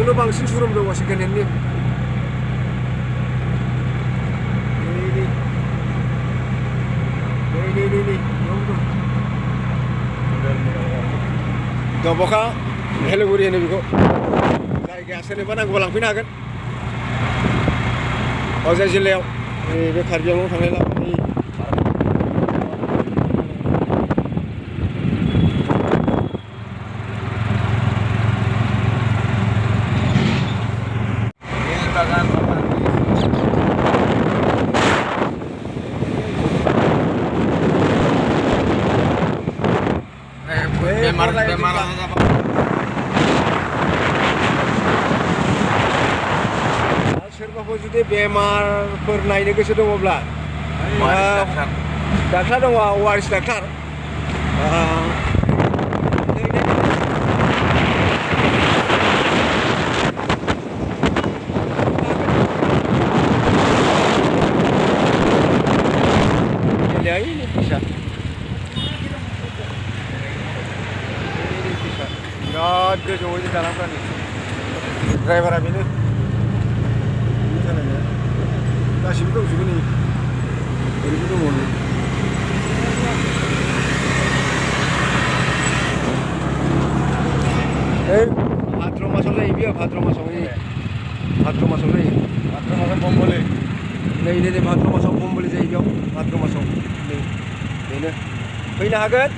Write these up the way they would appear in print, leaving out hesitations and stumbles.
बेयावनो बांसिन सुरुम दङ सेकेन्ड हेन्डनि दब'खा भेलुगुरि होनो बेखौ जायगाया सोरनोबा नांगौबा लांफैनो हागोन क'क्राझार जिल्लायाव बे कार्बि आंलं थांनाय लामानि सोरबाफोर जुदि बेमारफोर नायनो गोसो दङब्ला डाक्टार दङ वारिस डाक्टार बिराद गोजौयै दालांफ्रानो ड्राइभारा बेनो गासिबो दंजोबो नै ओरैबो दङ नै भाद्र मासाव जायो बेयो भाद्र मासाव जायो भाद्र मासाव जायो भाद्र मासाव बमबलि नै नै भाद्र मासाव बमबलि जायो बेयाव भाद्र मासाव नै बेनो फैनो हागोन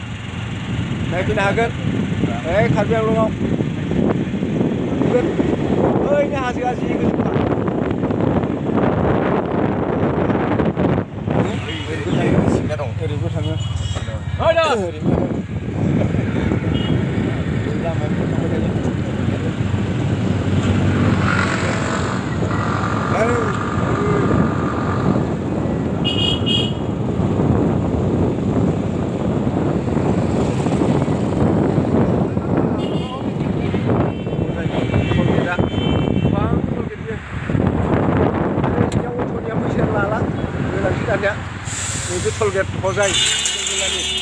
नायफैनो हागोन कार्बि आंलंआव नुगोन ओइनो हाजोआ जि गोजौखा ओरैबो थाङो ओरैबो लामायाव थांबाय थायो दानिया नैबे टल गेट हजाय